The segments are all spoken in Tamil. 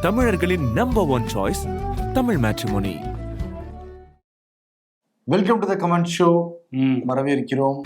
தமிழர்களின் number one choice Tamil matrimony. Welcome to the comment show. வரவேற்கிறோம்.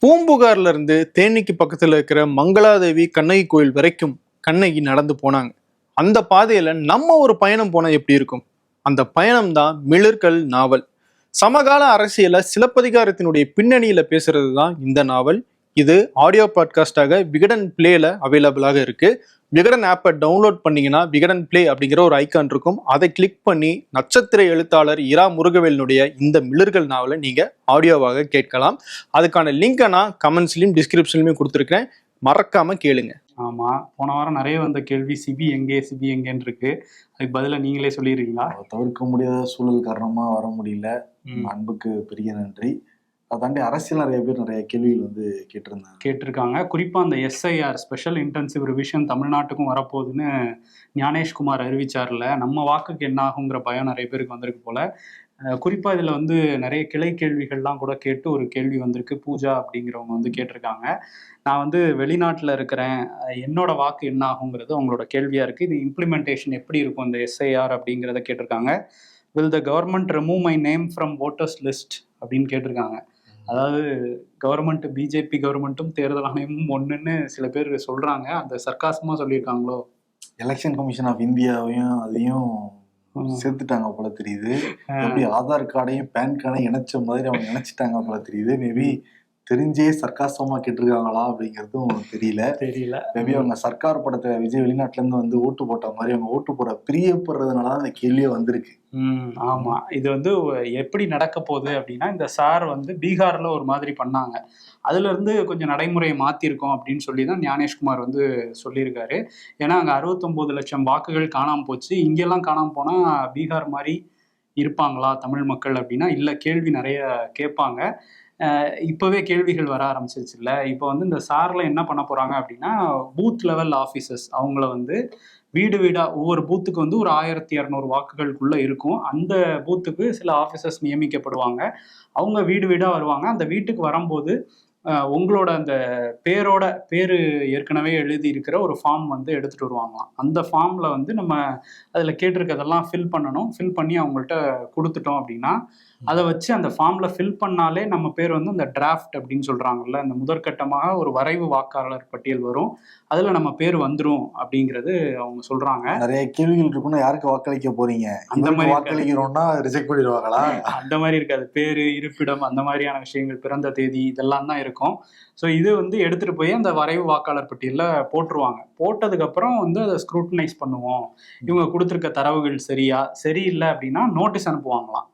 பூம்புகார்ல இருந்து தேனிக்கு பக்கத்துல இருக்கிற மங்களாதேவி கண்ணகி கோயில் வரைக்கும் கண்ணகி நடந்து போனாங்க. அந்த பாதையில நம்ம ஒரு பயணம் போனா எப்படி இருக்கும்? அந்த பயணம் தான் மிளிர்கள் நாவல். சமகால அரசியல சிலப்பதிகாரத்தினுடைய பின்னணியில பேசுறது தான் இந்த நாவல். இது ஆடியோ பாட்காஸ்டாக விகடன் பிளேல அவைலபிளாக இருக்கு. விகடன் ஆப்பை டவுன்லோட் பண்ணீங்கன்னா விகடன் பிளே அப்படிங்கிற ஒரு ஐக்கான் இருக்கும். அதை கிளிக் பண்ணி நட்சத்திர எழுத்தாளர் இரா முருகவேலினுடைய இந்த மிளிர்கள் நாவலை நீங்க ஆடியோவாக கேட்கலாம். அதுக்கான லிங்கை நான் கமெண்ட்ஸ்லயும் டிஸ்கிரிப்ஷன்லயும் கொடுத்துருக்கேன், மறக்காம கேளுங்க. ஆமா, போன வாரம் நிறைய வந்த கேள்வி சிபி எங்கேன்னு இருக்கு. அதுக்கு பதிலா நீங்களே சொல்லிடுறீங்களா? தவிர்க்க முடியாத சூழல் காரணமா வர முடியல. அன்புக்கு பெரிய நன்றி. அதை தாண்டி அரசியல் நிறைய பேர் நிறைய கேள்விகள் கேட்டிருக்காங்க. குறிப்பா அந்த எஸ்ஐஆர் ஸ்பெஷல் இன்டென்சிவ் ரிவிஷன் தமிழ்நாட்டுக்கும் வரப்போகுதுன்னு ஞானேஷ்குமார் அறிவிச்சார்ல, நம்ம வாக்குக்கு என்ன ஆகுங்கிற பயம் நிறைய பேருக்கு வந்திருக்கு போல. குறிப்பா இதுல நிறைய கிளை கேள்விகள்லாம் கூட கேட்டு ஒரு கேள்வி வந்திருக்கு. பூஜா அப்படிங்கிறவங்க கேட்டிருக்காங்க, நான் வெளிநாட்டுல இருக்கிறேன், என்னோட வாக்கு என்ன ஆகுங்கிறது அவங்களோட கேள்வியா இருக்கு. இது இம்ப்ளிமெண்டேஷன் எப்படி இருக்கும் இந்த எஸ்ஐஆர் அப்படிங்கிறத கேட்டிருக்காங்க. Will the government remove my name from voters list அப்படின்னு கேட்டிருக்காங்க. அதாவது கவர்மெண்ட், பிஜேபி கவர்மெண்ட்டும் தேர்தல் ஆணையமும் ஒண்ணுன்னு சில பேர் சொல்றாங்க. அந்த சர்க்காசமா சொல்லியிருக்காங்களோ? எலெக்ஷன் கமிஷன் ஆஃப் இந்தியாவையும் அதையும் சேர்த்துட்டாங்க போல தெரியுது. எப்படி ஆதார் கார்டையும் பேன் கார்டையும் இணைச்ச மாதிரி அவங்க நினைச்சிட்டாங்க போல தெரியுது. மேபி தெரிஞ்சே சர்க்காசமா கேட்டிருக்காங்களா அப்படிங்கிறதும் தெரியல. மேபி அவங்க சர்க்கார் படத்தை விஜய் வெளிநாட்டுல இருந்து ஓட்டு போட்ட மாதிரி அவங்க ஓட்டு போட பிரியப்படுறதுனால அந்த கேள்வியே வந்திருக்கு. ஆமா, இது எப்படி நடக்க போகுது அப்படின்னா, இந்த சார் பீகார்ல ஒரு மாதிரி பண்ணாங்க, அதுல இருந்து கொஞ்சம் நடைமுறையை மாத்திருக்கோம் அப்படின்னு சொல்லிதான் ஞானேஷ்குமார் சொல்லியிருக்காரு. ஏன்னா அங்க 69 லட்சம் வாக்குகள் காணாம போச்சு. இங்கெல்லாம் காணாம போனா பீகார் மாதிரி இருப்பாங்களா தமிழ் மக்கள் அப்படின்னா இல்ல, கேள்வி நிறைய கேட்பாங்க. இப்பவே கேள்விகள் வர ஆரம்பிச்சிருச்சு இல்ல. இப்போ இந்த சார்ல என்ன பண்ண போறாங்க அப்படின்னா, பூத் லெவல் ஆஃபீஸர்ஸ் அவங்கள வீடு வீடா ஒவ்வொரு பூத்துக்கு ஒரு 1200 வாக்குகளுக்குள்ள இருக்கும். அந்த பூத்துக்கு சில ஆஃபீஸர்ஸ் நியமிக்கப்படுவாங்க. அவங்க வீடு வீடா வருவாங்க. அந்த வீட்டுக்கு வரும்போது உங்களோட அந்த பேரு ஏற்கனவே எழுதி இருக்கிற ஒரு ஃபார்ம் எடுத்துட்டு வருவாங்களாம். அந்த ஃபார்ம்ல நம்ம அதுல கேட்டிருக்கதெல்லாம் ஃபில் பண்ணணும். ஃபில் பண்ணி அவங்கள்ட்ட கொடுத்துட்டோம் அப்படின்னா, அதை வச்சு அந்த ஃபார்ம்ல ஃபில் பண்ணாலே நம்ம பேர் அந்த டிராஃப்ட் அப்படின்னு சொல்றாங்கல்ல, அந்த முதற்கட்டமாக ஒரு வரைவு வாக்காளர் பட்டியல் வரும். அதுல நம்ம பேர் வந்துரும் அப்படிங்கிறது அவங்க சொல்றாங்க. நிறைய கேள்விகள் இருக்குன்னா யாருக்கு வாக்களிக்க போறீங்க, அந்த மாதிரி வாக்களிக்கிறோம்னா ரிஜெக்ட் பண்ணிடுவாங்களா? அந்த மாதிரி இருக்காது. பேரு, இருப்பிடம், அந்த மாதிரியான விஷயங்கள், பிறந்த தேதி, இதெல்லாம் தான் இருக்கும். ஸோ இது எடுத்துட்டு போய் அந்த வரைவு வாக்காளர் பட்டியல்ல போட்டுருவாங்க. போட்டதுக்கு அப்புறம் அதை ஸ்க்ரூட்டனைஸ் பண்ணுவோம். இவங்க கொடுத்துருக்க தரவுகள் சரியில்லை அப்படின்னா நோட்டீஸ் அனுப்புவாங்களாம்.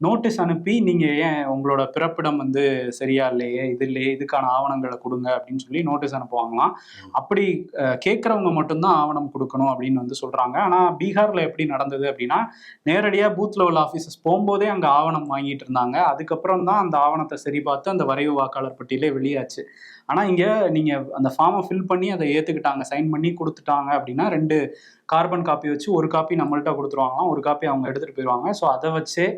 நோட்டீஸ் அனுப்பி நீங்க ஏன் உங்களோட பிறப்பிடம் சரியா இல்லையே, இதுக்கான ஆவணங்களை கொடுங்க அப்படின்னு சொல்லி நோட்டீஸ் அனுப்புவாங்களாம். அப்படி கேட்கறவங்க மட்டும்தான் ஆவணம் கொடுக்கணும் அப்படின்னு சொல்றாங்க. ஆனா பீகார்ல எப்படி நடந்தது அப்படின்னா, நேரடியா பூத் லெவல் ஆஃபீஸர்ஸ் போகும்போதே அங்க ஆவணம் வாங்கிட்டு இருந்தாங்க. அதுக்கப்புறம் தான் அந்த ஆவணத்தை சரி பார்த்து அந்த வரைவு வாக்காளர் பட்டியலே வெளியாச்சு. ஆனா இங்க நீங்க அந்த ஃபார்மை ஃபில் பண்ணி அதை ஏத்துக்கிட்டாங்க, சைன் பண்ணி கொடுத்துட்டாங்க அப்படின்னா 2 கார்பன் காப்பி வச்சு ஒரு காப்பி நம்மள்ட்ட கொடுத்துருவாங்களாம், ஒரு காப்பி அவங்க எடுத்துட்டு போயிடுவாங்க. ஸோ அதை வச்சே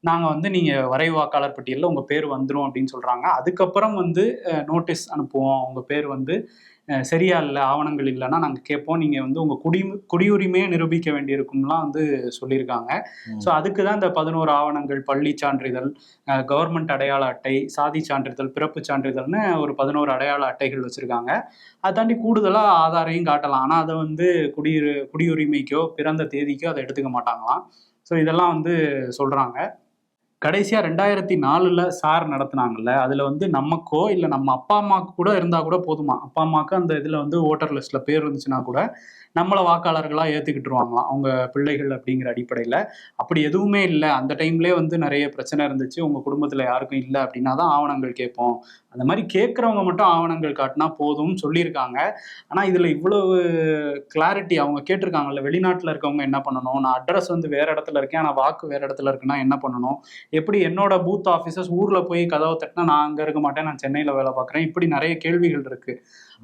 நாங்கள் நீங்க வரைவு வாக்காளர் பட்டியலில் உங்க பேர் வந்துடும் அப்படின்னு சொல்றாங்க. அதுக்கப்புறம் நோட்டீஸ் அனுப்புவோம், உங்க பேர் சரியா இல்லை, ஆவணங்கள் இல்லைன்னா நாங்கள் கேட்போம், நீங்க உங்க குடியுரிமையை நிரூபிக்க வேண்டியிருக்கும்லாம் சொல்லியிருக்காங்க. ஸோ அதுக்கு தான் இந்த 11 ஆவணங்கள், பள்ளி சான்றிதழ், கவர்மெண்ட் அடையாள அட்டை, சாதி சான்றிதழ், பிறப்பு சான்றிதழ்னு ஒரு 11 அடையாள அட்டைகள் வச்சிருக்காங்க. அதை தாண்டி கூடுதலாக ஆதாரையும் காட்டலாம். ஆனால் அதை குடியுரிமைக்கோ பிறந்த தேதிக்கோ அதை எடுத்துக்க மாட்டாங்களாம். ஸோ இதெல்லாம் சொல்றாங்க. கடைசியா 2004 சார் நடத்தினாங்கல்ல, அதுல நமக்கோ இல்ல நம்ம அப்பா அம்மாவுக்கு கூட இருந்தா கூட போதுமா, அப்பா அம்மாவுக்கு அந்த இதுல ஓட்டர் லிஸ்ட்ல பேர் இருந்துச்சுன்னா கூட நம்மள வாக்காளர்களா ஏத்துக்கிட்டுருவாங்களாம் அவங்க பிள்ளைகள் அப்படிங்கிற அடிப்படையில. அப்படி எதுவுமே இல்லை, அந்த டைம்லேயே நிறைய பிரச்சனை இருந்துச்சு, உங்க குடும்பத்துல யாருக்கும் இல்லை அப்படின்னா தான் ஆவணங்கள் கேட்போம். அந்த மாதிரி கேட்கறவங்க மட்டும் ஆவணங்கள் காட்டினா போதும்னு சொல்லியிருக்காங்க. ஆனா இதுல இவ்வளவு கிளாரிட்டி அவங்க கேட்டிருக்காங்கல்ல, வெளிநாட்டுல இருக்கவங்க என்ன பண்ணணும், நான் அட்ரஸ் வேற இடத்துல இருக்கேன் ஆனா வாக்கு வேற இடத்துல இருக்குன்னா என்ன பண்ணணும், எப்படி என்னோட பூத் ஆஃபீஸர்ஸ் ஊர்ல போய் கதவை தட்டினா நான் அங்க இருக்க மாட்டேன், நான் சென்னையில வேலை பார்க்குறேன், இப்படி நிறைய கேள்விகள் இருக்கு.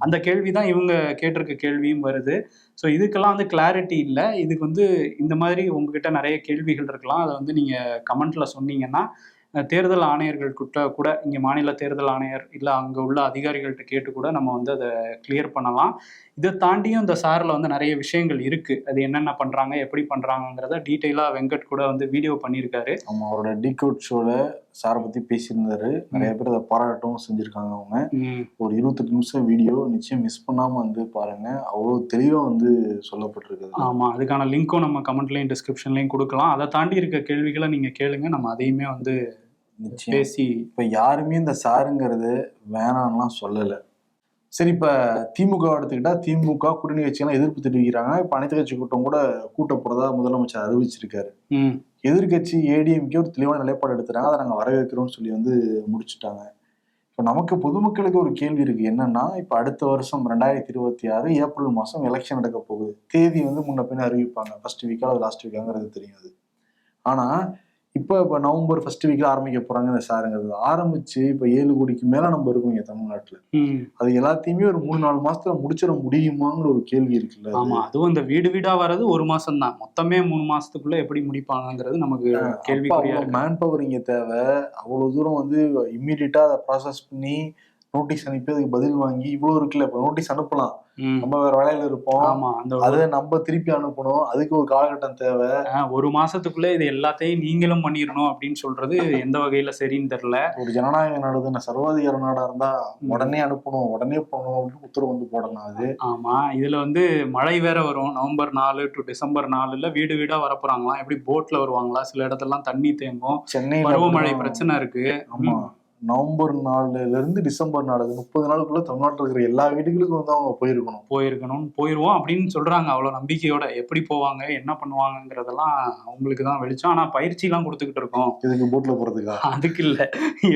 அந்த கேள்விதான் இவங்க கேட்டிருக்க கேள்வியும் வருது. ஸோ இதுக்கெல்லாம் கிளாரிட்டி இல்லை. இதுக்கு இந்த மாதிரி உங்ககிட்ட நிறைய கேள்விகள் இருக்கலாம். அதை நீங்க கமெண்ட்ல சொன்னீங்கன்னா தேர்தல் ஆணையர்கள் கூட இங்கே மாநில தேர்தல் ஆணையர் இல்லை அங்கே உள்ள அதிகாரிகள்கிட்ட கேட்டு கூட நம்ம வந்து அதை கிளியர் பண்ணலாம். இதை தாண்டியும் இந்த சாரில் வந்து நிறைய விஷயங்கள் இருக்குது. அது என்னென்ன பண்ணுறாங்க, எப்படி பண்ணுறாங்கிறத டீட்டெயிலாக வெங்கட் கூட வந்து வீடியோ பண்ணியிருக்காரு. ஆமாம், அவரோட டீகோட் ஷோவில் சாரை பற்றி பேசியிருந்தாரு. நிறைய பேர் அதை பாராட்டவும் செஞ்சுருக்காங்க. அவங்க ஒரு 28 நிமிஷம் வீடியோ நிச்சயம் மிஸ் பண்ணாமல் வந்து பாருங்கள். அவ்வளோ தெளிவாக வந்து சொல்லப்பட்டிருக்குது. ஆமாம், அதுக்கான லிங்க்கும் நம்ம கமெண்ட்லையும் டிஸ்கிரிப்ஷன்லையும் கொடுக்கலாம். அதை தாண்டி இருக்க கேள்விகளை நீங்கள் கேளுங்க, நம்ம அதையுமே வந்து நிச்சயம் பேசி. இப்போ யாருமே இந்த சாருங்கிறது வேணான்லாம் சொல்லலை. சரி, இப்போ திமுக எடுத்துக்கிட்டா திமுக கூட்டணி கட்சியெல்லாம் எதிர்ப்பு தெரிவிக்கிறாங்க. இப்போ அனைத்து கட்சி கூட்டம் கூட கூட்ட போறதா முதலமைச்சர் அறிவிச்சிருக்காரு. எதிர்கட்சி ஏடிஎம்கே ஒரு தெளிவான நிலைப்பாடு எடுத்துறாங்க. அதை நாங்கள் வரவேற்கிறோம்னு சொல்லி வந்து முடிச்சுட்டாங்க. இப்போ நமக்கு பொதுமக்களுக்கு ஒரு கேள்வி இருக்கு. என்னன்னா, இப்போ அடுத்த வருஷம் 2026 ஏப்ரல் மாதம் எலெக்ஷன் நடக்க போகுது. தேதி வந்து முன்ன பின்ன அறிவிப்பாங்க. ஃபர்ஸ்ட் வீக்கா அது லாஸ்ட் வீக்காங்கிறது தெரியாது. ஆனா இப்போ நவம்பர் ஃபர்ஸ்ட் வீக்ல ஆரம்பிக்க போறாங்க இந்த சாருங்கிறது. ஆரம்பிச்சு இப்போ 7 கோடிக்கு மேல நம்ம இருக்கோம் இங்க தமிழ்நாட்டுல. அது எல்லாத்தையுமே ஒரு 3-4 மாசத்துல முடிச்சிட முடியுமாங்கிற ஒரு கேள்வி இருக்குல்ல. ஆமா, அதுவும் இந்த வீடு வீடா வர்றது 1 மாசம் தான். மொத்தமே 3 மாசத்துக்குள்ள எப்படி முடிப்பாங்கிறது நமக்கு கேள்விக்குறியா இருக்கு. மேன் பவர் இங்க தேவை. அவ்வளவு தூரம் வந்து இம்மீடியட்டா அதை ப்ராசஸ் பண்ணி நோட்டீஸ் அனுப்பி அதுக்கு பதில் வாங்கி இவ்வளவு இருக்குல்ல. இப்போ நோட்டீஸ் அனுப்பலாம், நம்ம வேற வேலையில இருப்போம், அதை நம்ம திருப்பி அனுப்பணும். அதுக்கு ஒரு காலகட்டம் தேவை. 1 மாசத்துக்குள்ள இது எல்லாத்தையும் நீங்களும் பண்ணிடணும் அப்படின்னு சொல்றது எந்த வகையில சரின்னு தெரியல. ஒரு ஜனநாயக நாடு, சர்வாதிகார நாடா இருந்தா உடனே அனுப்பணும், உடனே போகணும் அப்படின்னு உத்தரவு வந்து போடலாம். அது ஆமா, இதுல வந்து மழை வேற வரும். நவம்பர் 4 to டிசம்பர் 4 வீடு வீடா வரப்போறாங்களாம். எப்படி போட்ல வருவாங்களா? சில இடத்துலாம் தண்ணி தேங்கும். சென்னை பருவமழை பிரச்சனை இருக்கு. ஆமா, நவம்பர் 4 இருந்து டிசம்பர் 4 30 நாளுக்குள்ள தமிழ்நாட்டில் இருக்கிற எல்லா வீடுகளுக்கும் வந்து அவங்க போயிருவோம் அப்படின்னு சொல்றாங்க. அவ்வளவு நம்பிக்கையோட. எப்படி போவாங்க, என்ன பண்ணுவாங்கிறதெல்லாம் அவங்களுக்கு தான் வெளிச்சம். ஆனா பயிற்சி எல்லாம் கொடுத்துக்கிட்டு இருக்கோம். இதுக்கு போட்ல போறதுக்கா? அதுக்கு இல்ல,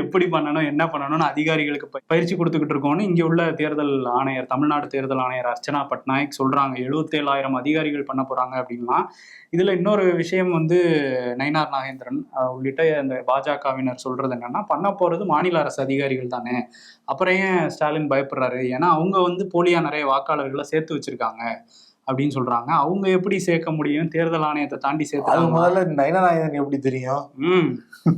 எப்படி பண்ணணும் என்ன பண்ணணும்னு அதிகாரிகளுக்கு பயிற்சி கொடுத்துக்கிட்டு இருக்கோம்னு இங்க உள்ள தேர்தல் ஆணையர், தமிழ்நாடு தேர்தல் ஆணையர் அர்ச்சனா பட்நாயக் சொல்றாங்க. 77,000 அதிகாரிகள் பண்ண போறாங்க அப்படின்னா. இதுல இன்னொரு விஷயம் வந்து நயினார் நாகேந்திரன் உள்ளிட்ட இந்த பாஜகவினர் சொல்றது என்னன்னா, பண்ண போறது மாநில அரசு அதிகாரிகள் தானே, அப்புறம் ஏன் ஸ்டாலின் பயப்படுறாரு? ஏன்னா அவங்க வந்து போலியா நிறைய வாக்காளர்களை சேர்த்து வச்சிருக்காங்க அப்படின்னு சொல்றாங்க. அவங்க எப்படி சேர்க்க முடியும்? தேர்தல் ஆணையத்தை தாண்டி சேர்த்து முதல்ல நயனாநாயகன் எப்படி தெரியும்?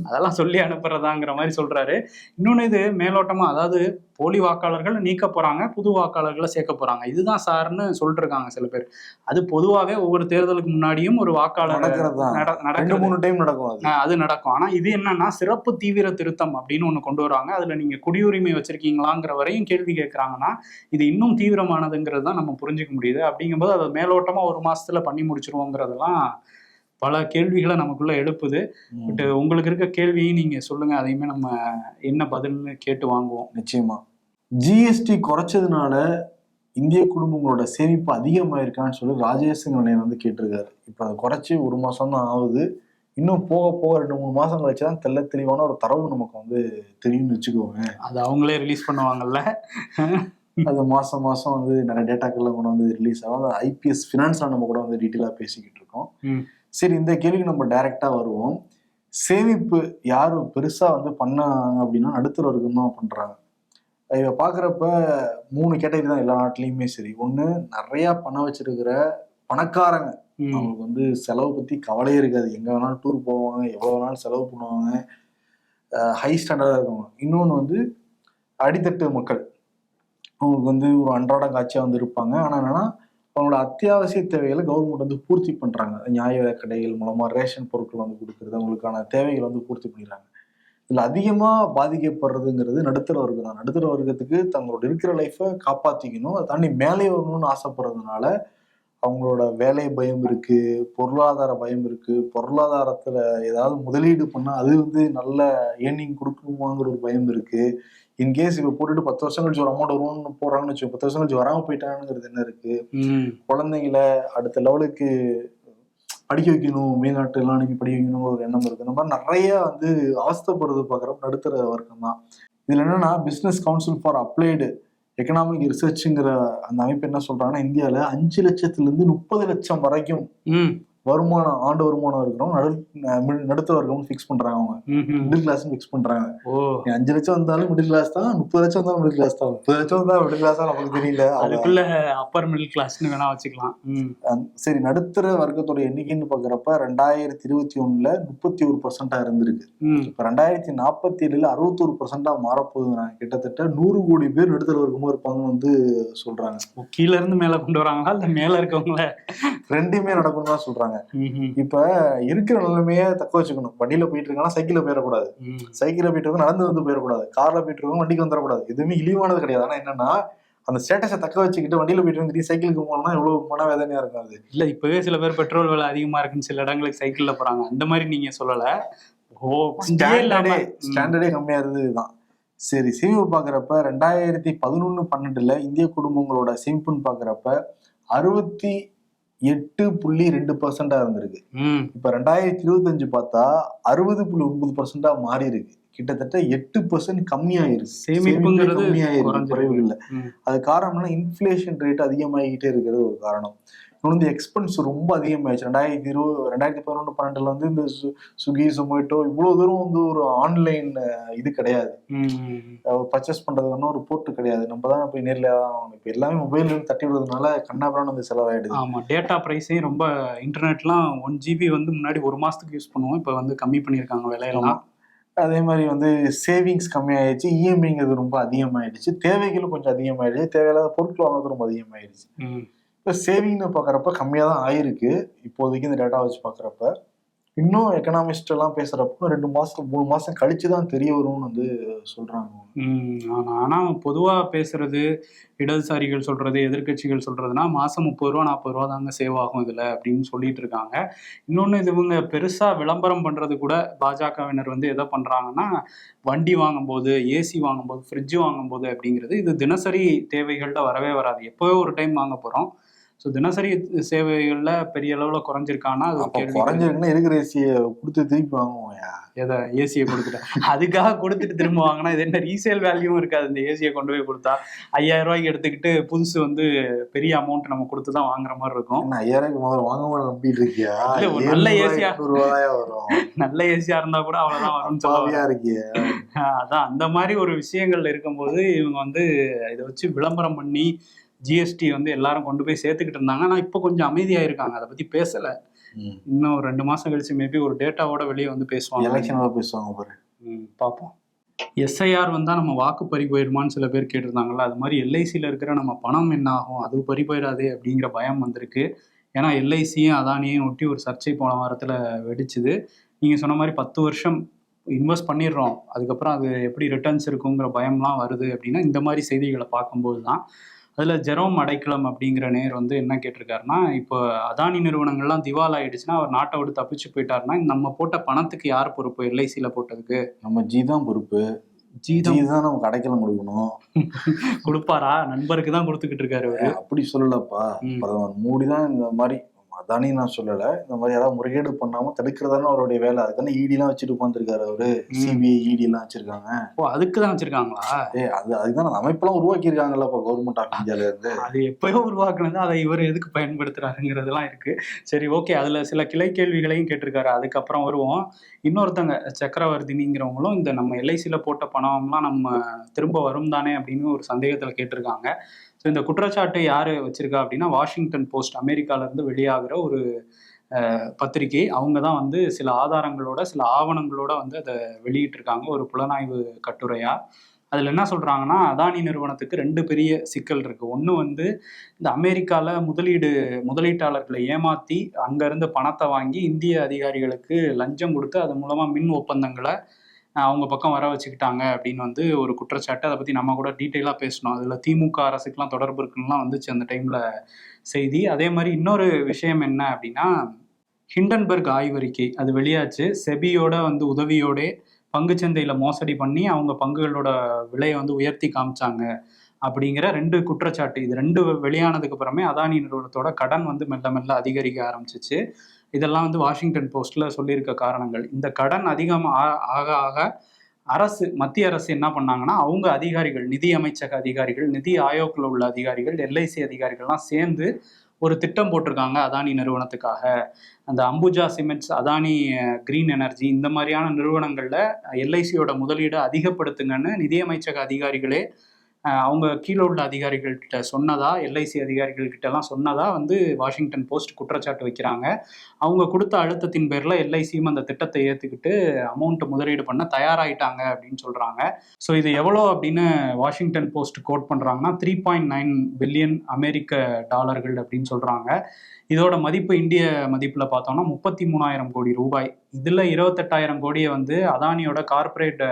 அதெல்லாம் சொல்லி அனுப்புறதாங்கிற மாதிரி சொல்றாரு. இன்னொன்னு, இது மேலோட்டமா, அதாவது போலி வாக்காளர்கள் நீக்க போறாங்க, புது வாக்காளர்களை சேர்க்க போறாங்க, இதுதான் சார்னு சொல்லிட்டு இருக்காங்க சில பேர். அது பொதுவாகவே ஒவ்வொரு தேர்தலுக்கு முன்னாடியும் ஒரு வாக்காளர் நடக்கும். அது நடக்கும். ஆனா இது என்னன்னா, சிறப்பு தீவிர திருத்தம் அப்படின்னு ஒண்ணு கொண்டு வராங்க. அதுல நீங்க குடியுரிமை வச்சிருக்கீங்களாங்கிற வரையும் கேள்வி கேட்கறாங்கன்னா, இது இன்னும் தீவிரமானதுங்கிறது தான் நம்ம புரிஞ்சுக்க முடியுது. அப்படிங்கும்போது அதை மேலோட்டமா 1 மாசத்துல பண்ணி முடிச்சிருவோங்கிறதெல்லாம் பல கேள்விகளை நமக்குள்ள எழுப்புது. பட் உங்களுக்கு இருக்க கேள்வியும் நீங்க சொல்லுங்க, அதையுமே நம்ம என்ன பதில்னு கேட்டு வாங்குவோம். நிச்சயமா. ஜிஎஸ்டி குறைச்சதுனால இந்திய குடும்பங்களோட சேமிப்பு அதிகமாயிருக்கான்னு சொல்லி ராஜேஷ் வந்து கேட்டிருக்காரு. இப்ப அதை குறைச்சி 1 மாசம் தான் ஆகுது. இன்னும் போக போக 2-3 மாசம் கழிச்சுதான் தெளிவான ஒரு தரவு நமக்கு வந்து தெரியும்னு வச்சுக்கோங்க. அது அவங்களே ரிலீஸ் பண்ணுவாங்கல்ல. அது மாசம் வந்து நிறைய டேட்டாக்கள்லாம் கூட வந்து ரிலீஸ் ஆகும். ஐபிஎஸ் ஃபினான்ஸ்ல நம்ம கூட வந்து டீட்டெயிலா பேசிக்கிட்டு இருக்கோம். சரி, இந்த கேள்விக்கு நம்ம டைரக்டா வருவோம். சேமிப்பு யாரும் பெருசா வந்து பண்ணாங்க அப்படின்னா நடுத்தர வர்க்கம் தான் பண்றாங்க. இதை பாக்குறப்ப 3 கேட்டகரி தான் எல்லா நாட்டிலயுமே. சரி, ஒண்ணு நிறைய பணம் வச்சிருக்கிற பணக்காரங்க, அவங்களுக்கு வந்து செலவு பத்தி கவலையே இருக்காது. எங்க வேணாலும் டூர் போவாங்க, எவ்வளவு வேணாலும் செலவு பண்ணுவாங்க, ஹை ஸ்டாண்டர்டா இருக்குவாங்க. இன்னொன்னு வந்து அடித்தட்டு மக்கள், அவங்களுக்கு வந்து ஒரு அன்றாட காட்சியா வந்து இருப்பாங்க. ஆனா என்னன்னா, அவங்களோட அத்தியாவசிய தேவைகளை கவர்மெண்ட் வந்து பூர்த்தி பண்றாங்க. நியாய விலை கடைகள் மூலமா ரேஷன் பொருட்கள் வந்து கொடுக்கறது, அவங்களுக்கான தேவைகளை வந்து பூர்த்தி பண்ணிடுறாங்க. இதுல அதிகமா பாதிக்கப்படுறதுங்கிறது நடுத்தர வர்க்கம் தான். நடுத்தர வர்க்கத்துக்கு தங்களோட இருக்கிற லைஃபை காப்பாத்திக்கணும், அதை தாண்டி மேலே வரணும்னு ஆசைப்படுறதுனால அவங்களோட வேலை பயம் இருக்கு, பொருளாதார பயம் இருக்கு, பொருளாதாரத்துல ஏதாவது முதலீடு பண்ணா அது வந்து நல்ல ஏர்னிங் கொடுக்குமாங்கிற ஒரு பயம் இருக்கு. இன்கேஸ் இப்ப போட்டுட்டு 10 வருஷம் கழிச்சு ஒரு அமௌண்ட் வரும்னு போறாங்கன்னு வச்சு 10 வருஷம் கழிச்சு வராம போயிட்டாங்கிறது என்ன இருக்கு. குழந்தைங்களை அடுத்த லெவலுக்கு படிக்க வைக்கணும், மேல்நாட்டு எல்லாம் அனுப்பி படிக்க வைக்கணும் ஒரு எண்ணம் இருக்கு. இந்த மாதிரி நிறைய வந்து அவஸ்தைப்படுறது பாக்குறப்ப நடுத்தர வர்க்கம் தான். இதுல என்னன்னா, business council for applied economic ரிசர்ச்ங்கிற அந்த அமைப்பு என்ன சொல்றாங்கன்னா, இந்தியாவில 5 லட்சத்துல இருந்து 30 லட்சம் வரைக்கும் வருமானம் ஆண்டு வருமானம் இருக்கிறவங்க நடுத்தர வர்க்கம் ஃபிக்ஸ் பண்றாங்க, அவங்க மிடில் கிளாஸ் ஃபிக்ஸ் பண்றாங்க. 5 லட்சம் வந்தாலும் மிடில் கிளாஸ் தான், 30 லட்சம் வந்தாலும் மிடில் கிளாஸ் தான். 30 லட்சம் வந்தா மிடில் கிளாஸா நமக்கு தெரியல, அதுக்குள்ள அப்பர் மிடில் கிளாஸ்னு வேணா வச்சுக்கலாம். சரி, நடுத்தர வர்க்கத்தோட எண்ணிக்கைன்னு பாக்குறப்ப 2021ல 31% இருந்திருக்கு. இப்ப 2047ல 61% மாறப்போகுதுங்க. கிட்டத்தட்ட 100 கோடி பேர் நடுத்தர வர்க்கமா இருப்பாங்கன்னு வந்து சொல்றாங்க. கீழ இருந்து மேல கொண்டு வராங்களா இல்ல மேல இருக்கவங்கள? ரெண்டுமே நடக்கும் தான் சொல்றாங்க. இப்ப இருக்கிற நிலைமைய தக்க வச்சுக்கணும். வண்டியில போயிட்டு இருக்காங்க, சைக்கிள்ல போயிடக்கூடாது, சைக்கிள்ல போயிட்டு இருக்கோம் நடந்து வந்து போயிடக்கூடாது, கார்ல போயிட்டு இருக்கோம் வண்டிக்கு வந்துடக்கூடாது. எதுவுமே இழிவானது கிடையாது. ஆனா என்னன்னா, அந்த ஸ்டேட்டஸை தக்க வச்சுக்கிட்டு வண்டியில போயிட்டு வந்து சைக்கிளுக்கு போனோம்னா எவ்வளவு மன வேதனையா இருக்கும். அது இல்ல, இப்பவே சில பேர் பெட்ரோல் விலை அதிகமா இருக்குன்னு சில இடங்களுக்கு சைக்கிள்ல போறாங்க. அந்த மாதிரி நீங்க சொல்லல. ஸ்டாண்டர்டே கம்மியா இருந்ததுதான். சரி, சேமிப்பு பாக்குறப்ப 2011-12ல இந்திய குடும்பங்களோட சேமிப்புன்னு பாக்குறப்ப 68.2% இருந்திருக்கு. இப்ப 2025 பார்த்தா 60.9% மாறி இருக்கு. கிட்டத்தட்ட 8% கம்மியாயிருக்கு. சேமிப்புங்கிறது குறைவு இல்லை. அது காரணம்னா இன்ஃபிளேஷன் ரேட் அதிகமாகிட்டே இருக்கிறது ஒரு காரணம். இன்னொன்று எக்ஸ்பென்ஸ் ரொம்ப அதிகமாயிடுச்சு. 2011-12ல வந்து இந்த ஸ்விக்கி, ஜொமேட்டோ இவ்வளவு தூரம் வந்து ஒரு ஆன்லைன் இது கிடையாது, பர்ச்சேஸ் பண்றதுன்னா ஒரு போர்ட்டு கிடையாது. நம்ம தான் போய் நேர்ல இப்ப எல்லாமே மொபைல் தட்டி விடுறதுனால கண்ணாபுரம் வந்து செலவாயிடுது. ஆமா, டேட்டா பிரைஸே ரொம்ப, இன்டர்நெட்லாம் 1 GB வந்து முன்னாடி 1 மாசத்துக்கு யூஸ் பண்ணுவோம், இப்ப வந்து கம்மி பண்ணிருக்காங்க விலையெல்லாம். அதே மாதிரி வந்து சேவிங்ஸ் கம்மியாயிடுச்சு, இஎம்ஐங்கிறது ரொம்ப அதிகமாயிடுச்சு, தேவைகளும் கொஞ்சம் அதிகமாயிடுச்சு, தேவையில்லாத பொருட்கள் வாங்குறது ரொம்ப அதிகமாயிடுச்சு. இப்போ சேவிங்னு பார்க்குறப்ப கம்மியாக தான் ஆயிருக்கு இப்போதைக்கு இந்த டேட்டா வச்சு பார்க்குறப்ப. இன்னும் எக்கனாமிஸ்ட் எல்லாம் பேசுறப்போ 2 மாசம் 3 மாசம் கழிச்சு தான் தெரிய வரும்னு வந்து சொல்றாங்க. ஆனா பொதுவா பேசுறது, இடதுசாரிகள் சொல்றது, எதிர்கட்சிகள் சொல்றதுன்னா மாசம் 30 ரூபா 40 ரூபா தாங்க சேவ் ஆகும் இதுல அப்படின்னு சொல்லிட்டு இருக்காங்க. இன்னொன்னு, இது இவங்க பெருசா விளம்பரம் பண்றது கூட பாஜகவினர் வந்து எதை பண்றாங்கன்னா, வண்டி வாங்கும்போது, ஏசி வாங்கும்போது, ஃப்ரிட்ஜ் வாங்கும்போது அப்படிங்கிறது இது தினசரி தேவைகள்ல வரவே வராது, எப்போவோ ஒரு டைம் வாங்க போறோம். ஸோ தினசரி சேவைகள்ல பெரிய அளவுல குறைஞ்சிருக்கானா? அது குறைஞ்சிருக்குன்னா இருக்கிற ஏசியை கொடுத்து திருப்பி வாங்குவோம். எதை ஏசியை கொடுத்துட்டேன் அதுக்காக கொடுத்துட்டு திரும்ப வாங்கினா இது என்ன ரீசேல் வேல்யூவும் இருக்காது. இந்த ஏசியை கொண்டு போய் கொடுத்தா 5000 ரூபாய்க்கு எடுத்துக்கிட்டு புதுசு வந்து பெரிய அமௌண்ட் நம்ம கொடுத்து தான் வாங்குற மாதிரி இருக்கும். 5000 முதல்ல வாங்க நம்பிட்டு இருக்கியா? நல்ல ஏசியா வரும், நல்ல ஏசியா இருந்தா கூட அவ்வளவுதான் வரும்னு சொல்லுவாங்க இருக்கிய. அதான் அந்த மாதிரி ஒரு விஷயங்கள் இருக்கும்போது இவங்க வந்து இதை வச்சு விளம்பரம் பண்ணி ஜிஎஸ்டி வந்து எல்லாரும் கொண்டு போய் சேர்த்துக்கிட்டு இருந்தாங்க. ஆனா இப்போ கொஞ்சம் அமைதியா இருக்காங்க, அதை பத்தி பேசல. இன்னும் 2 மாசம் கழிச்சு மேபி ஒரு டேட்டாவோட வெளியே வந்து பேசுவாங்க, எலெக்ஷனோட பேசுவாங்க பாரு. பார்ப்போம். எஸ்ஐஆர் வந்தா நம்ம வாக்கு பறி போயிடுமான்னு சில பேர் கேட்டிருந்தாங்கல்ல, அது மாதிரி எல்ஐசியில் இருக்கிற நம்ம பணம் என்ன ஆகும், அது பறி போயிடாதே அப்படிங்கிற பயம் வந்திருக்கு. ஏன்னா எல்ஐசியும் அதானியும் ஒட்டி ஒரு சர்ச்சை போன வாரத்தில் வெடிச்சுது. நீங்கள் சொன்ன மாதிரி 10 வருஷம் இன்வெஸ்ட் பண்ணிடுறோம், அதுக்கப்புறம் அது எப்படி ரிட்டர்ன்ஸ் இருக்குங்கிற பயம்லாம் வருது அப்படின்னா இந்த மாதிரி செய்திகளை பார்க்கும்போது தான். அதில் ஜெரோம் அடைக்கலம் அப்படிங்கிற நேர் வந்து என்ன கேட்டிருக்காருன்னா, இப்போ அதானி நிறுவனங்கள்லாம் திவால் ஆயிடுச்சுன்னா அவர் நாட்டை விட்டு தப்பிச்சு போயிட்டாருன்னா நம்ம போட்ட பணத்துக்கு யார் பொறுப்பு? எல்ஐசியில் போட்டதுக்கு நம்ம ஜி தான் பொறுப்பு. ஜி தான் நமக்கு அடைக்கலம் கொடுக்கணும். கொடுப்பாரா? நண்பருக்கு தான் கொடுத்துக்கிட்டு இருக்காரு. அப்படி சொல்லலப்பா, பிரதமர் மோடி தான் இந்த மாதிரி, அதானி நான் சொல்லல, இந்த மாதிரி யாராவது முறைகேடு பண்ணாம தடுக்கிறதானே அவருடைய வேலை. அதுக்கான இடிலாம் வச்சுட்டு உட்காந்துருக்காரு அவரு. சிபிஐ இடி எல்லாம் வச்சிருக்காங்க. ஓ, அதுக்கு தான் வச்சிருக்காங்களா? அதுதான் அமைப்பெல்லாம் உருவாக்கி இருக்காங்கல்ல இப்ப கவர்மெண்ட் ஆஃப் இந்தியால இருந்து. அது எப்பயோ உருவாக்குனது, அதை இவர் எதுக்கு பயன்படுத்துறாருங்கிறதுலாம் இருக்கு. சரி, ஓகே. அதுல சில கிளை கேள்விகளையும் கேட்டிருக்காரு, அதுக்கப்புறம் வருவோம். இன்னொருத்தங்க சக்கரவர்த்தினிங்கிறவங்களும் இந்த நம்ம எல்ஐசியில் போட்ட பணம்லாம் நம்ம திரும்ப வரும் தானே அப்படின்னு ஒரு சந்தேகத்தில் கேட்டிருக்காங்க. ஸோ இந்த குற்றச்சாட்டு யார் வச்சிருக்கா அப்படின்னா, வாஷிங்டன் போஸ்ட், அமெரிக்காவிலேருந்து வெளியாகிற ஒரு பத்திரிகை. அவங்க தான் வந்து சில ஆதாரங்களோட சில ஆவணங்களோட வந்து அதை வெளியிட்டிருக்காங்க ஒரு புலனாய்வு கட்டுரையாக. அதில் என்ன சொல்கிறாங்கன்னா, அதானி நிறுவனத்துக்கு 2 பெரிய சிக்கல் இருக்குது. ஒன்று வந்து இந்த அமெரிக்காவில் முதலீட்டாளர்களை ஏமாற்றி அங்கேருந்து பணத்தை வாங்கி இந்திய அதிகாரிகளுக்கு லஞ்சம் கொடுத்து அது மூலமாக மின் ஒப்பந்தங்களை அவங்க பக்கம் வர வச்சுக்கிட்டாங்க அப்படின்னு வந்து ஒரு குற்றச்சாட்டு. அதை பற்றி நம்ம கூட டீட்டெயிலாக பேசணும். அதில் திமுக அரசுக்கெலாம் தொடர்பு இருக்குன்னுலாம் வந்துச்சு அந்த டைமில் செய்தி. அதே மாதிரி இன்னொரு விஷயம் என்ன அப்படின்னா, ஹிண்டன்பர்க் ஆய்வறிக்கை அது வெளியாச்சு. செபியோட வந்து உதவியோட பங்குச்சந்தையில் மோசடி பண்ணி அவங்க பங்குகளோட விலையை வந்து உயர்த்தி காமிச்சாங்க அப்படிங்கிற 2 குற்றச்சாட்டு. இது 2 வெளியானதுக்கு அப்புறமே அதானி நிறுவனத்தோட கடன் வந்து மெல்ல மெல்ல அதிகரிக்க ஆரம்பிச்சிச்சு. இதெல்லாம் வந்து வாஷிங்டன் போஸ்ட்ல சொல்லியிருக்க காரணங்கள். இந்த கடன் அதிகமாக ஆக ஆக மத்திய அரசு என்ன பண்ணாங்கன்னா, அவங்க அதிகாரிகள், நிதி அமைச்சக அதிகாரிகள், நிதி ஆயோக்கில் உள்ள அதிகாரிகள், எல்ஐசி அதிகாரிகள்லாம் சேர்ந்து ஒரு திட்டம் போட்டிருக்காங்க அதானி நிறுவனத்துக்காக. அந்த Ambuja cements, Adani green energy, இந்த மாதிரியான நிறுவனங்கள்ல எல்ஐசியோட முதலீடை அதிகப்படுத்துங்கன்னு நிதியமைச்சக அதிகாரிகளே அவங்க கீழே உள்ள அதிகாரிகள்கிட்ட சொன்னதா, எல்ஐசி அதிகாரிகள்கிட்ட எல்லாம் சொன்னதா வந்து வாஷிங்டன் போஸ்ட் குற்றச்சாட்டு வைக்கிறாங்க. அவங்க கொடுத்த அழுத்தத்தின் பேர்ல எல்ஐசியும் அந்த திட்டத்தை ஏத்துக்கிட்டு அமௌண்ட் முதலீடு பண்ண தயாராயிட்டாங்க அப்படின்னு சொல்றாங்க. ஸோ இது எவ்வளோ அப்படின்னு வாஷிங்டன் போஸ்ட் கோட் பண்றாங்கன்னா 3.9 பில்லியன் அமெரிக்க டாலர்கள் அப்படின்னு சொல்றாங்க. இதோட மதிப்பு இந்திய மதிப்புல பார்த்தோம்னா 33,000 கோடி ரூபாய். இதுல 28,000 கோடியை வந்து அதானியோட கார்ப்பரேட்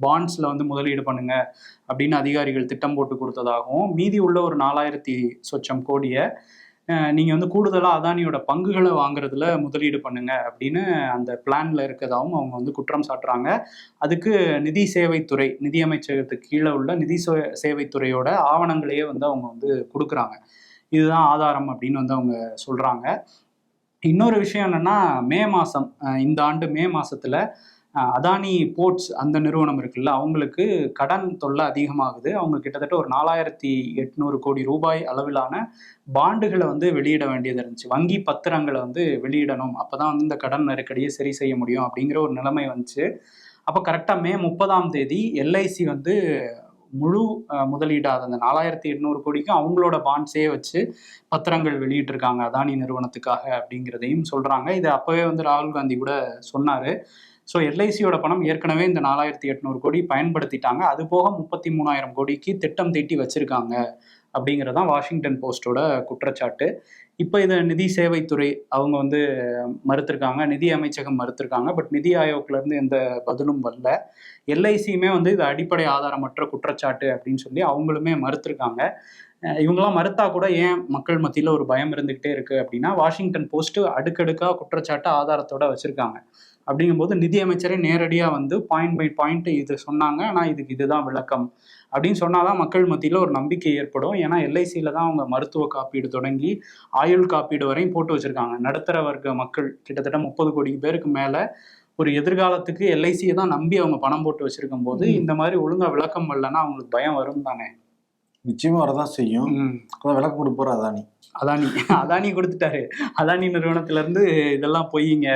பாண்ட்ஸ்ல வந்து முதலீடு பண்ணுங்க அப்படின்னு அதிகாரிகள் திட்டம் போட்டு கொடுத்ததாகவும், மீதி உள்ள ஒரு 4,000 சொச்சம் கோடியை நீங்க வந்து கூடுதலா அதானியோட பங்குகளை வாங்குறதுல முதலீடு பண்ணுங்க அப்படின்னு அந்த பிளான்ல இருக்கதாகவும் அவங்க வந்து குற்றம் சாட்டுறாங்க. அதுக்கு நிதி சேவைத்துறை, நிதி அமைச்சகத்துக்கு கீழே உள்ள நிதி சேவைத்துறையோட ஆவணங்களையே வந்து அவங்க வந்து கொடுக்குறாங்க. இதுதான் ஆதாரம் அப்படின்னு வந்து அவங்க சொல்றாங்க. இன்னொரு விஷயம் என்னன்னா, மே மாசம், இந்த ஆண்டு மே மாசத்துல அதானி போர்ட்ஸ் அந்த நிறுவனம் இருக்குல்ல, அவங்களுக்கு கடன் தொல்லை அதிகமாகுது. அவங்க கிட்டத்தட்ட ஒரு 4,800 கோடி ரூபாய் அளவிலான பாண்டுகளை வந்து வெளியிட வேண்டியது இருந்துச்சு. வங்கி பத்திரங்களை வந்து வெளியிடணும், அப்பதான் வந்து இந்த கடன் நெருக்கடியை சரி செய்ய முடியும் அப்படிங்கிற ஒரு நிலைமை வந்துச்சு. அப்போ கரெக்டாக மே 30ஆம் தேதி எல்ஐசி வந்து முழு முதலீடாக அந்த 4,800 கோடிக்கும் அவங்களோட பாண்ட்ஸே வச்சு பத்திரங்கள் வெளியிட்டிருக்காங்க அதானி நிறுவனத்துக்காக அப்படிங்கிறதையும் சொல்றாங்க. இது அப்பவே வந்து ராகுல் காந்தி கூட சொன்னாரு. ஸோ எல்ஐசியோட பணம் ஏற்கனவே இந்த 4,800 கோடி பயன்படுத்திட்டாங்க. அது போக 33,000 கோடிக்கு திட்டம் தீட்டி வச்சிருக்காங்க அப்படிங்கிறதான் வாஷிங்டன் போஸ்டோட குற்றச்சாட்டு. இப்போ இதை நிதி சேவைத்துறை அவங்க வந்து மறுத்திருக்காங்க, நிதி அமைச்சகம் மறுத்திருக்காங்க. பட் நிதி ஆயோக்லேருந்து எந்த பதிலும் வரல. எல்ஐசியுமே வந்து இது அடிப்படை ஆதாரமற்ற குற்றச்சாட்டு அப்படின்னு சொல்லி அவங்களுமே மறுத்திருக்காங்க. இவங்கெல்லாம் மறுத்தா கூட ஏன் மக்கள் மத்தியில் ஒரு பயம் இருந்துகிட்டே இருக்கு அப்படின்னா, வாஷிங்டன் போஸ்ட் அடுக்கடுக்காக குற்றச்சாட்டு ஆதாரத்தோட வச்சிருக்காங்க. அப்படிங்கும்போது நிதி அமைச்சரே நேரடியாக வந்து பாயிண்ட் பை பாயிண்ட் இது சொன்னாங்க, ஆனால் இதுக்கு இதுதான் விளக்கம் அப்படின்னு சொன்னாதான் மக்கள் மத்தியில் ஒரு நம்பிக்கை ஏற்படும். ஏன்னா எல்ஐசியில் தான் அவங்க மருத்துவ காப்பீடு தொடங்கி ஆயுள் காப்பீடு வரையும் போட்டு வச்சிருக்காங்க. நடுத்தர வர்க்க மக்கள் கிட்டத்தட்ட 30 கோடி பேருக்கு மேலே ஒரு எதிர்காலத்துக்கு எல்ஐசியை தான் நம்பி அவங்க பணம் போட்டு வச்சிருக்கும் போது இந்த மாதிரி ஒழுங்கா விளக்கம் வரலன்னா அவங்களுக்கு பயம் வரும் தானே. நிச்சயமா வரதான் செய்யும். விளக்கம் கொடுப்பாரு அதானி கொடுத்துட்டாரு. அதானி நிறுவனத்துல இருந்து இதெல்லாம் பொய்யுங்க,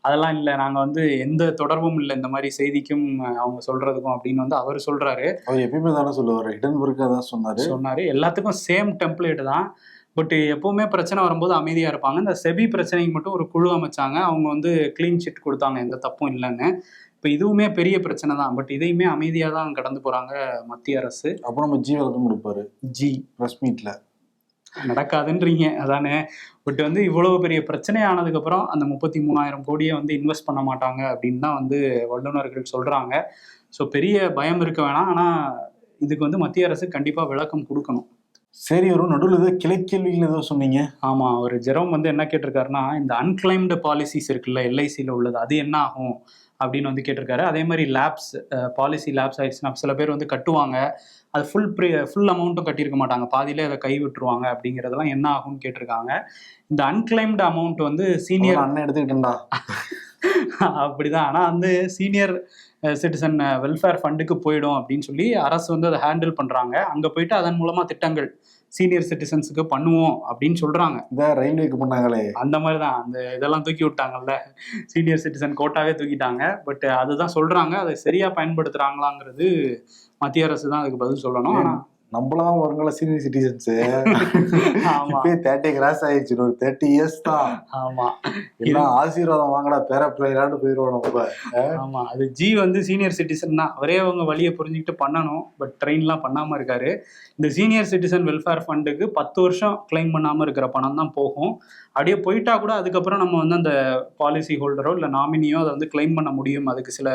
அதெல்லாம் இல்லை, நாங்கள் வந்து எந்த தொடர்பும் இல்லை இந்த மாதிரி செய்திக்கும் அவங்க சொல்றதுக்கும் அப்படின்னு வந்து அவர் சொல்றாரு. அவர் எப்பயுமே தானே சொல்லுவார், ஹிடன்பர்க்காக தான் சொன்னாரு. எல்லாத்துக்கும் சேம் டெம்ப்ளேட் தான். பட் எப்பவுமே பிரச்சனை வரும்போது அமைதியா இருப்பாங்க. இந்த செபி பிரச்சனைக்கு மட்டும் ஒரு குழு அமைச்சாங்க, அவங்க வந்து கிளீன் சிட் கொடுத்தாங்க, எந்த தப்பும் இல்லைன்னு. இப்போ இதுவுமே பெரிய பிரச்சனை தான். பட் இதையுமே அமைதியாக தான் கடந்து போறாங்க மத்திய அரசு. அப்புறம் நம்ம ஜி விளக்கம் கொடுப்பாரு, ஜி பிரஸ் மீட்ல நடக்காதுன்றீங்க அதானே. பட் வந்து இவ்வளவு பெரிய பிரச்சனை ஆனதுக்கப்புறம் அந்த 33,000 கோடியை வந்து இன்வெஸ்ட் பண்ண மாட்டாங்க அப்படின்னு தான் வந்து வல்லுநர்கள் சொல்றாங்க. ஸோ பெரிய பயம் இருக்க வேணாம், ஆனால் இதுக்கு வந்து மத்திய அரசு கண்டிப்பாக விளக்கம் கொடுக்கணும். சரி, வரும் நடுவில் ஏதோ கிளைக்கேள்விகள் ஏதோ சொன்னீங்க. ஆமாம், ஒரு ஜெரோம் வந்து என்ன கேட்டிருக்காருன்னா, இந்த அன்கிளைம்டு பாலிசிஸ் இருக்குல்ல எல்ஐசியில் உள்ளது, அது என்ன ஆகும் அப்படின்னு வந்து கேட்டிருக்காரு. அதே மாதிரி லேப்ஸ், பாலிசி லேப்ஸ் ஆயிடுச்சுன்னா சில பேர் வந்து கட்டுவாங்க, அது ஃபுல் அமௌண்ட்டும் கட்டியிருக்க மாட்டாங்க, பாதியிலே அதை கை விட்டுருவாங்க, அப்படிங்கிறதெல்லாம் என்ன ஆகும்னு கேட்டிருக்காங்க. இந்த அன்கிளைம்டு அமௌண்ட் வந்து சீனியர் அண்ணன் எடுத்துக்கிட்டா அப்படிதான், ஆனால் வந்து சீனியர் சிட்டிசன் வெல்ஃபேர் ஃபண்டுக்கு போயிடும் அப்படின்னு சொல்லி அரசு வந்து அதை ஹேண்டில் பண்ணுறாங்க. அங்கே போயிட்டு அதன் மூலமாக திட்டங்கள் சீனியர் சிட்டிசன்ஸுக்கு பண்ணுவோம் அப்படின்னு சொல்றாங்க. ரயில்வேக்கு பண்ணாங்களே அந்த மாதிரி தான், அந்த இதெல்லாம் தூக்கி விட்டாங்கல்ல, சீனியர் சிட்டிசன் கோட்டாவே தூக்கிட்டாங்க. பட் அதுதான் சொல்றாங்க, அதை சரியா பயன்படுத்துறாங்களாங்கிறது மத்திய அரசு தான் அதுக்கு பதில் சொல்லணும். ஆனா நம்மளாம் வருங்கள சீனியர் சிட்டிசன்ஸ் 30 கிராஸ் ஆயிடுச்சு, ஒரு 30 இயர்ஸ் தான். ஆமா, எல்லாம் ஆசீர்வாதம் வாங்கடா பேர பிள்ளைகளான்னு போயிடுவோம் நம்ம. ஆமா, அது ஜி வந்து சீனியர் சிட்டிசன் தான், அவரே அவங்க வழியை புரிஞ்சுக்கிட்டு பண்ணணும். பட் ட்ரெயின்லாம் பண்ணாம இருக்காரு. இந்த சீனியர் சிட்டிசன் வெல்ஃபேர் ஃபண்டுக்கு 10 வருஷம் கிளைம் பண்ணாம இருக்கிற பணம் தான் போகும். அப்படியே போயிட்டா கூட அதுக்கப்புறம் நம்ம வந்து அந்த பாலிசி ஹோல்டரோ இல்லை நாமினியோ அதை வந்து கிளைம் பண்ண முடியும். அதுக்கு சில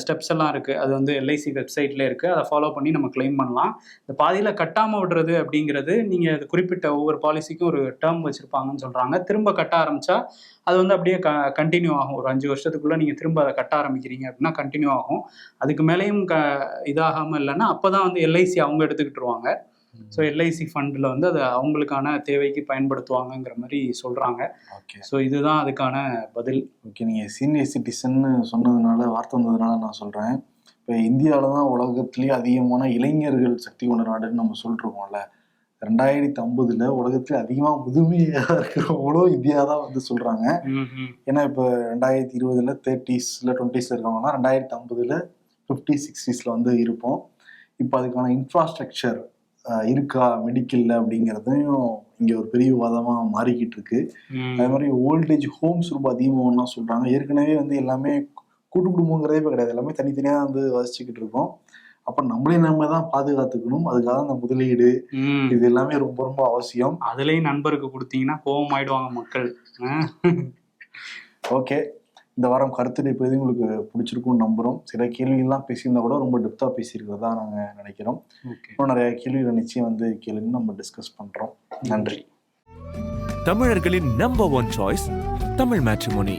ஸ்டெப்ஸ் எல்லாம் இருக்குது, அது வந்து எல்ஐசி வெப்சைட்லேயே இருக்குது, அதை ஃபாலோ பண்ணி நம்ம கிளைம் பண்ணலாம். இந்த பாதியில் கட்டாமல் விடுறது அப்படிங்கிறது, நீங்கள் அது குறிப்பிட்ட ஒவ்வொரு பாலிசிக்கும் ஒரு டேர்ம் வச்சுருப்பாங்கன்னு சொல்கிறாங்க. திரும்ப கட்ட ஆரம்பித்தா அது வந்து அப்படியே கண்டினியூ ஆகும். ஒரு 5 வருஷத்துக்குள்ளே நீங்கள் திரும்ப அதை கட்ட ஆரம்பிக்கிறீங்க அப்படின்னா கண்டினியூ ஆகும். அதுக்கு மேலேயும் இதாகாமல் இல்லைன்னா அப்போ தான் வந்து எல்ஐசி அவங்க எடுத்துக்கிட்டுருவாங்க. ஸோ எல்ஐசி ஃபண்டில் வந்து அதை அவங்களுக்கான தேவைக்கு பயன்படுத்துவாங்கங்கிற மாதிரி சொல்கிறாங்க. ஸோ இதுதான் அதுக்கான பதில். ஓகே, நீங்கள் சீனியர் சிட்டிசன்னு சொன்னதுனால, வார்த்தை வந்ததுனால நான் சொல்கிறேன். இப்போ இந்தியாவில் தான் உலகத்துலேயே அதிகமான இளைஞர்கள் சக்தி கொண்ட நாடுன்னு நம்ம சொல்லிருக்கோம்ல. 2050 உலகத்துல அதிகமா முதுமையா இருக்கிறவங்களும் இந்தியா தான் வந்து சொல்றாங்க. ஏன்னா இப்போ 2020 30s 20s இருக்கவங்கன்னா 2050 50s 60s வந்து இருப்போம். இப்போ அதுக்கான இன்ஃப்ராஸ்ட்ரக்சர் இருக்கா மெடிக்கல்ல அப்படிங்கிறதையும் இங்க ஒரு பெரிய விவாதமா மாறிக்கிட்டு இருக்கு. அதே மாதிரி ஓல்டேஜ் ஹோம்ஸ் ரொம்ப அதிகமாகனா சொல்றாங்க. ஏற்கனவே வந்து எல்லாமே கூட்டு குடும்பங்கிறதே இப்போ கிடையாது, எல்லாமே தனித்தனியா வந்து வசிச்சுக்கிட்டு இருக்கோம். அப்ப நம்ம தான் பாதுகாத்துக்கணும். அதுக்காக அந்த முதலீடு இது எல்லாமே ரொம்ப ரொம்ப அவசியம். அதுலயும் நண்பருக்கு கொடுத்தீங்கன்னா கோபம் ஆயிடுவாங்க மக்கள். ஓகே, இந்த வாரம் கருத்துரை பகுதி உங்களுக்கு பிடிச்சிருக்கும்னு நம்புறோம். சில கேள்விகள்லாம் பேசியிருந்தா கூட ரொம்ப டெப்தா பேசியிருக்கிறதா நாங்க நினைக்கிறோம். இன்னும் நிறைய கேள்விகளை நிச்சயம் வந்து கேளுங்க, நம்ம டிஸ்கஸ் பண்றோம். நன்றி. தமிழர்களின் நம்பர் 1 சாய்ஸ் தமிழ் மேட்ரிமோனி.